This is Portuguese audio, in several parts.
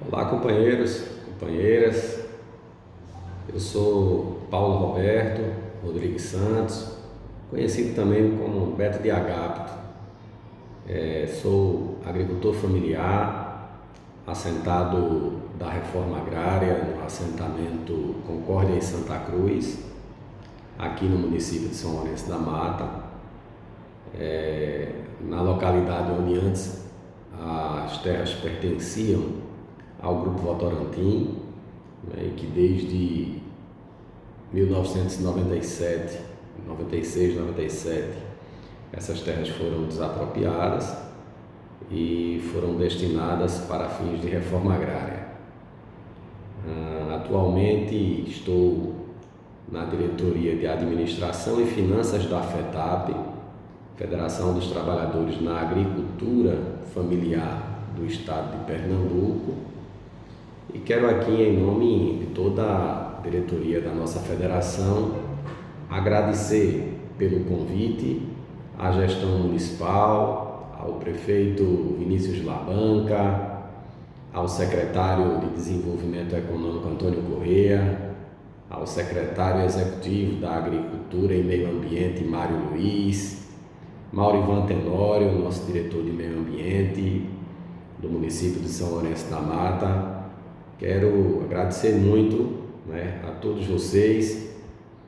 Olá, companheiros, companheiras. Eu sou Paulo Roberto Rodrigues Santos, conhecido também como Beto de Agapto. Sou agricultor familiar, assentado da Reforma Agrária no assentamento Concórdia em Santa Cruz, aqui no município de São Lourenço da Mata, na localidade onde antes as terras pertenciam ao Grupo Votorantim, e que desde 1997, 96, 97, essas terras foram desapropriadas e foram destinadas para fins de reforma agrária. Atualmente estou na diretoria de Administração e Finanças da FETAP, Federação dos Trabalhadores na Agricultura Familiar do Estado de Pernambuco, e quero aqui, em nome de toda a diretoria da nossa federação, agradecer pelo convite à gestão municipal, ao prefeito Vinícius Labanca, ao secretário de Desenvolvimento Econômico Antônio Corrêa, ao secretário executivo da Agricultura e Meio Ambiente Mário Luiz, Maurivan Tenório, nosso diretor de Meio Ambiente do município de São Lourenço da Mata. Quero agradecer muito, a todos vocês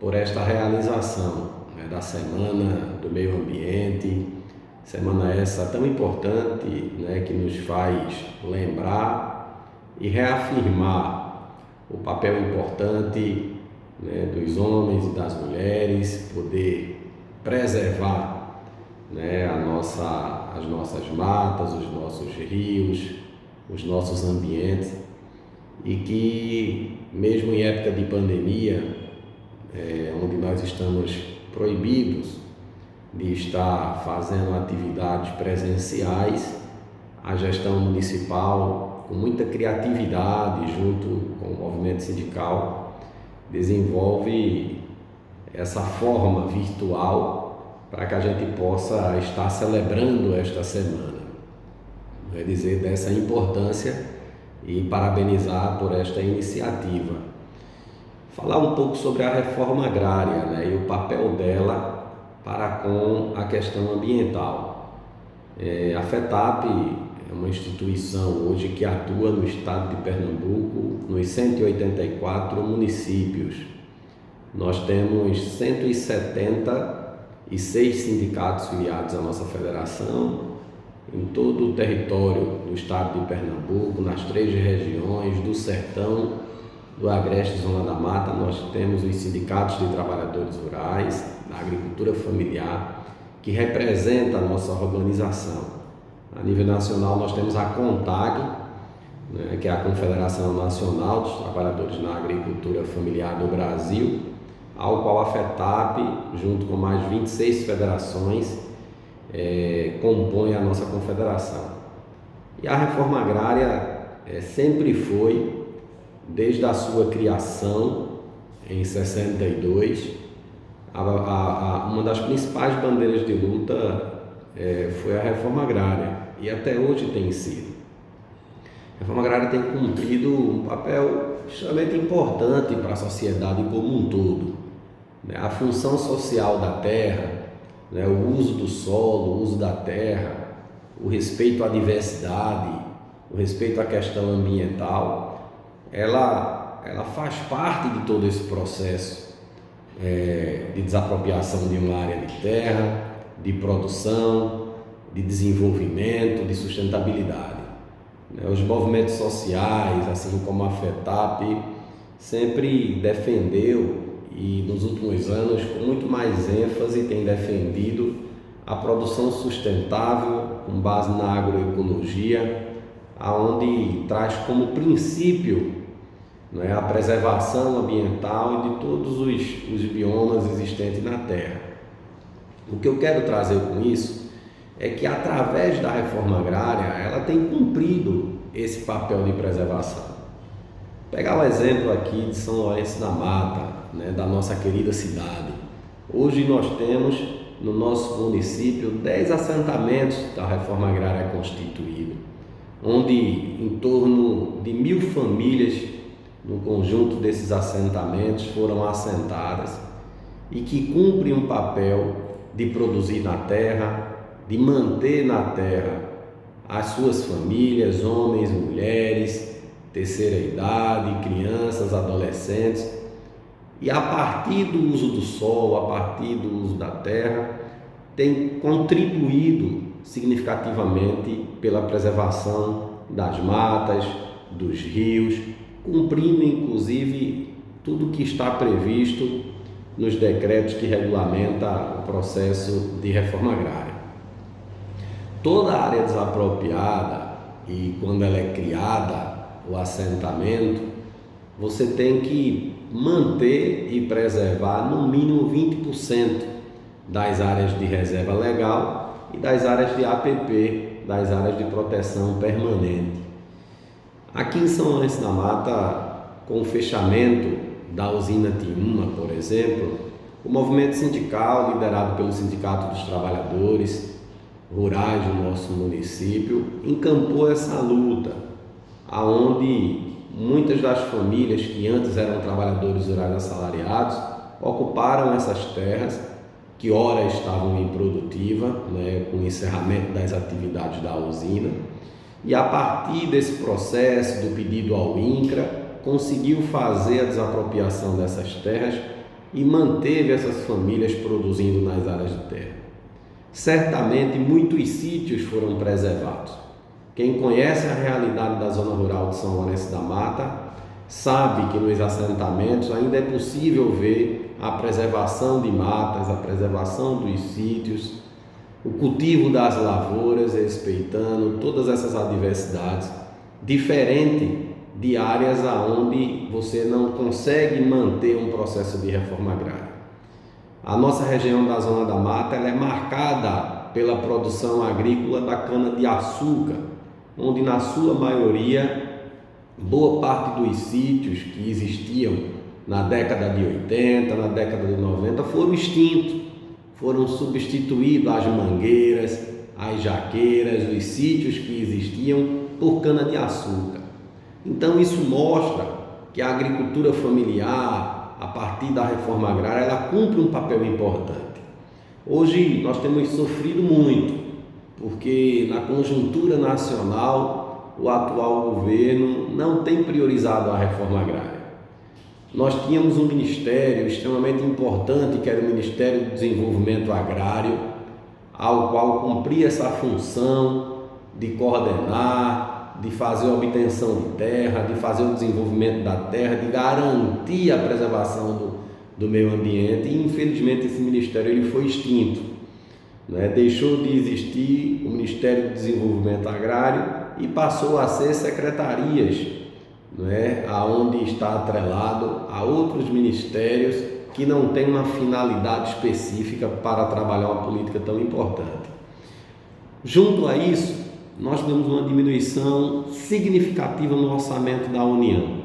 por esta realização, da Semana do Meio Ambiente, semana essa tão importante, que nos faz lembrar e reafirmar o papel importante, dos homens e das mulheres, poder preservar, as nossas matas, os nossos rios, os nossos ambientes, e que mesmo em época de pandemia, onde nós estamos proibidos de estar fazendo atividades presenciais, a gestão municipal, com muita criatividade, junto com o movimento sindical, desenvolve essa forma virtual para que a gente possa estar celebrando esta semana. Quer dizer, dessa importância, e parabenizar por esta iniciativa. Falar um pouco sobre a reforma agrária, e o papel dela para com a questão ambiental. A FETAP é uma instituição hoje que atua no estado de Pernambuco, nos 184 municípios. Nós temos 176 sindicatos filiados à nossa federação, em todo o território do estado de Pernambuco, nas 3 regiões, do Sertão, do Agreste e Zona da Mata. Nós temos os sindicatos de trabalhadores rurais, da agricultura familiar, que representa a nossa organização. A nível nacional, nós temos a CONTAG, que é a Confederação Nacional dos Trabalhadores na Agricultura Familiar do Brasil, ao qual a FETAP, junto com mais 26 federações, compõe a nossa confederação. E a reforma agrária sempre foi, desde a sua criação em 62, uma das principais bandeiras de luta foi a reforma agrária, e até hoje tem sido. A reforma agrária tem cumprido um papel extremamente importante para a sociedade como um todo. A função social da terra, o uso do solo, o uso da terra, o respeito à diversidade, o respeito à questão ambiental, ela faz parte de todo esse processo de desapropriação de uma área de terra, de produção, de desenvolvimento, de sustentabilidade. Os movimentos sociais, assim como a FETAP, sempre defendeu, e nos últimos anos, com muito mais ênfase, tem defendido a produção sustentável com base na agroecologia, aonde traz como princípio, a preservação ambiental e de todos os biomas existentes na Terra. O que eu quero trazer com isso é que, através da reforma agrária, ela tem cumprido esse papel de preservação. Pegar o exemplo aqui de São Lourenço da Mata, da nossa querida cidade. Hoje nós temos no nosso município 10 assentamentos da reforma agrária constituídos. onde em torno de 1.000 famílias no conjunto desses assentamentos foram assentadas e que cumprem um papel de produzir na terra, de manter na terra as suas famílias, homens, mulheres, terceira idade, crianças, adolescentes, e a partir do uso do solo, a partir do uso da terra, tem contribuído significativamente pela preservação das matas, dos rios, cumprindo inclusive tudo que está previsto nos decretos que regulamentam o processo de reforma agrária. Toda área desapropriada, e quando ela é criada, o assentamento, você tem que manter e preservar no mínimo 20% das áreas de reserva legal e das áreas de APP, das áreas de proteção permanente. Aqui em São Lourenço da Mata, com o fechamento da usina Tiúma, por exemplo, o movimento sindical, liderado pelo Sindicato dos Trabalhadores Rurais do nosso município, encampou essa luta, aonde muitas das famílias que antes eram trabalhadores rurais assalariados ocuparam essas terras, que ora estavam improdutivas, com o encerramento das atividades da usina, e a partir desse processo do pedido ao INCRA, conseguiu fazer a desapropriação dessas terras e manteve essas famílias produzindo nas áreas de terra. Certamente muitos sítios foram preservados. Quem conhece a realidade da zona rural de São Lourenço da Mata sabe que nos assentamentos ainda é possível ver a preservação de matas, a preservação dos sítios, o cultivo das lavouras, respeitando todas essas adversidades, diferente de áreas onde você não consegue manter um processo de reforma agrária. A nossa região da Zona da Mata ela é marcada pela produção agrícola da cana-de-açúcar, onde na sua maioria, boa parte dos sítios que existiam na década de 80, na década de 90 foram extintos, foram substituídos as mangueiras, as jaqueiras, os sítios que existiam por cana-de-açúcar. Então isso mostra que a agricultura familiar, a partir da reforma agrária, ela cumpre um papel importante. Hoje nós temos sofrido muito, porque na conjuntura nacional o atual governo não tem priorizado a reforma agrária. Nós tínhamos um ministério extremamente importante, que era o Ministério do Desenvolvimento Agrário, ao qual cumpria essa função de coordenar, de fazer a obtenção de terra, de fazer o desenvolvimento da terra, de garantir a preservação do meio ambiente, e infelizmente esse ministério ele foi extinto, Deixou de existir o Ministério do Desenvolvimento Agrário e passou a ser secretarias, aonde está atrelado a outros ministérios que não têm uma finalidade específica para trabalhar uma política tão importante. Junto a isso, nós temos uma diminuição significativa no orçamento da União.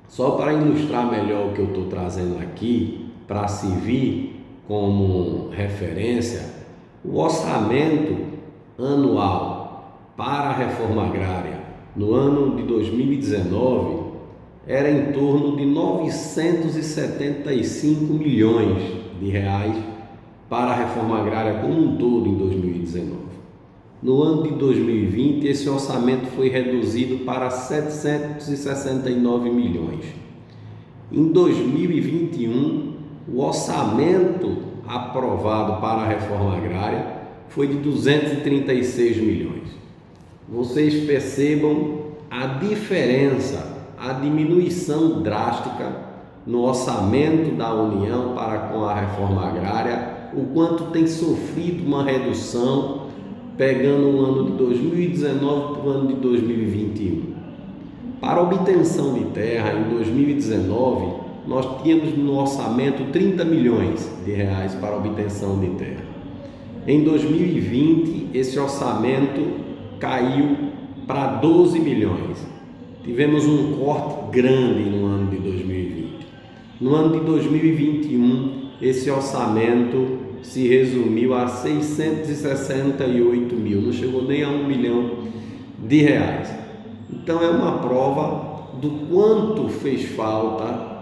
Só para ilustrar melhor o que eu estou trazendo aqui, para servir como referência, o orçamento anual para a reforma agrária no ano de 2019 era em torno de 975 milhões de reais para a reforma agrária como um todo em 2019. No ano de 2020, esse orçamento foi reduzido para 769 milhões. Em 2021, o orçamento aprovado para a reforma agrária foi de 236 milhões. Vocês percebam a diferença, a diminuição drástica no orçamento da União para com a reforma agrária, o quanto tem sofrido uma redução, pegando o ano de 2019 para o ano de 2021. Para a obtenção de terra, em 2019, nós tínhamos no orçamento 30 milhões de reais para a obtenção de terra. Em 2020, esse orçamento caiu para 12 milhões. Tivemos um corte grande no ano de 2020. No ano de 2021, esse orçamento se resumiu a 668 mil, não chegou nem a 1 milhão de reais. Então é uma prova do quanto fez falta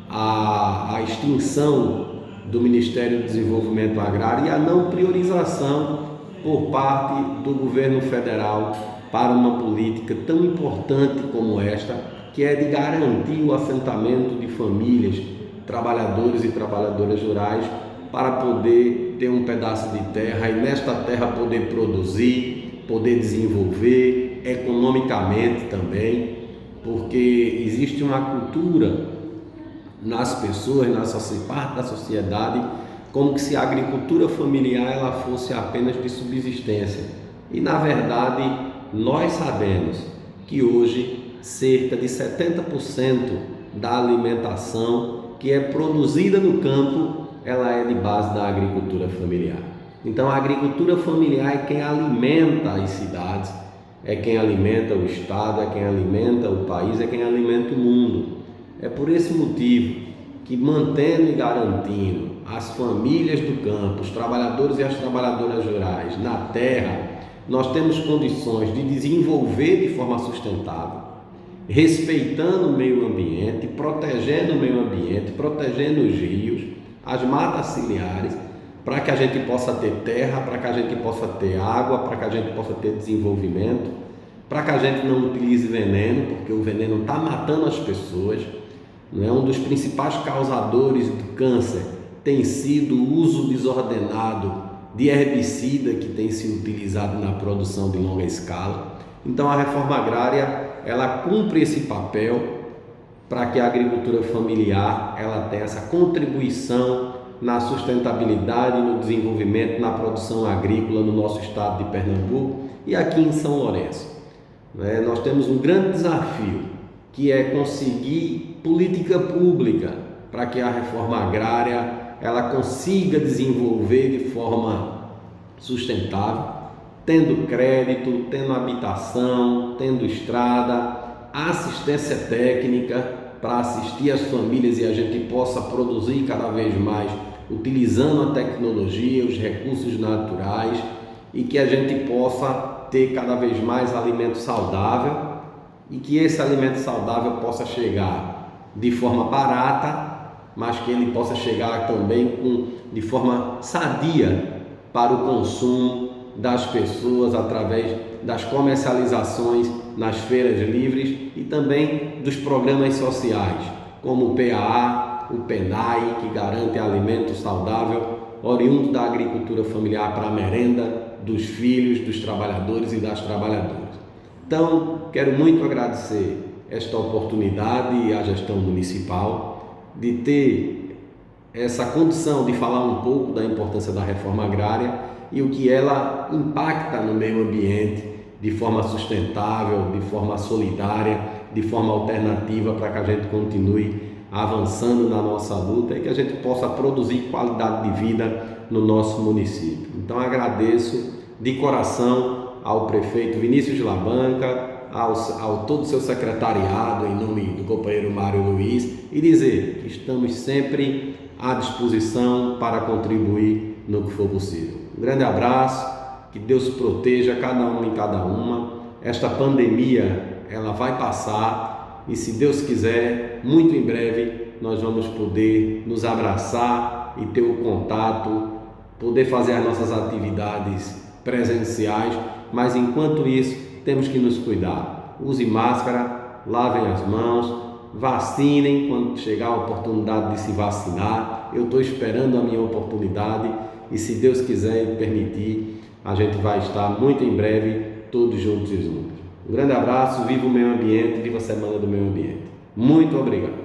a extinção do Ministério do Desenvolvimento Agrário e a não priorização por parte do governo federal para uma política tão importante como esta, que é de garantir o assentamento de famílias, trabalhadores e trabalhadoras rurais, para poder ter um pedaço de terra e nesta terra poder produzir, poder desenvolver economicamente também, porque existe uma cultura nas pessoas, na parte da sociedade, como que se a agricultura familiar ela fosse apenas de subsistência. E na verdade, nós sabemos que hoje cerca de 70% da alimentação que é produzida no campo, ela é de base da agricultura familiar. Então a agricultura familiar é quem alimenta as cidades, é quem alimenta o estado, é quem alimenta o país, é quem alimenta o mundo. É por esse motivo que, mantendo e garantindo as famílias do campo, os trabalhadores e as trabalhadoras rurais na terra, nós temos condições de desenvolver de forma sustentável, respeitando o meio ambiente, protegendo o meio ambiente, protegendo os rios, as matas ciliares, para que a gente possa ter terra, para que a gente possa ter água, para que a gente possa ter desenvolvimento, para que a gente não utilize veneno, porque o veneno está matando as pessoas. Um dos principais causadores do câncer tem sido o uso desordenado de herbicida que tem sido utilizado na produção de longa escala. Então a reforma agrária ela cumpre esse papel para que a agricultura familiar ela tenha essa contribuição na sustentabilidade, no desenvolvimento, na produção agrícola no nosso estado de Pernambuco e aqui em São Lourenço. Nós temos um grande desafio, que é conseguir política pública para que a reforma agrária ela consiga desenvolver de forma sustentável, tendo crédito, tendo habitação, tendo estrada, assistência técnica para assistir as famílias e a gente possa produzir cada vez mais utilizando a tecnologia, os recursos naturais e que a gente possa ter cada vez mais alimento saudável e que esse alimento saudável possa chegar de forma barata, mas que ele possa chegar também de forma sadia para o consumo das pessoas através das comercializações nas feiras livres e também dos programas sociais, como o PAA, o PENAI, que garante alimento saudável oriundo da agricultura familiar para a merenda dos filhos, dos trabalhadores e das trabalhadoras. Então, quero muito agradecer esta oportunidade à gestão municipal de ter essa condição de falar um pouco da importância da reforma agrária e o que ela impacta no meio ambiente de forma sustentável, de forma solidária, de forma alternativa para que a gente continue avançando na nossa luta e que a gente possa produzir qualidade de vida no nosso município. Então agradeço de coração ao prefeito Vinícius de Labanca, ao todo o seu secretariado, em nome do companheiro Mário Luiz, e dizer que estamos sempre à disposição para contribuir no que for possível. Um grande abraço, que Deus proteja cada um e cada uma. Esta pandemia, ela vai passar e, se Deus quiser, muito em breve nós vamos poder nos abraçar e ter o contato, poder fazer as nossas atividades presenciais, mas enquanto isso temos que nos cuidar. Use máscara, lavem as mãos, vacinem quando chegar a oportunidade de se vacinar. Eu estou esperando a minha oportunidade e, se Deus quiser e permitir, a gente vai estar muito em breve todos juntos e juntos. Um grande abraço, viva o meio ambiente, viva a Semana do Meio Ambiente. Muito obrigado.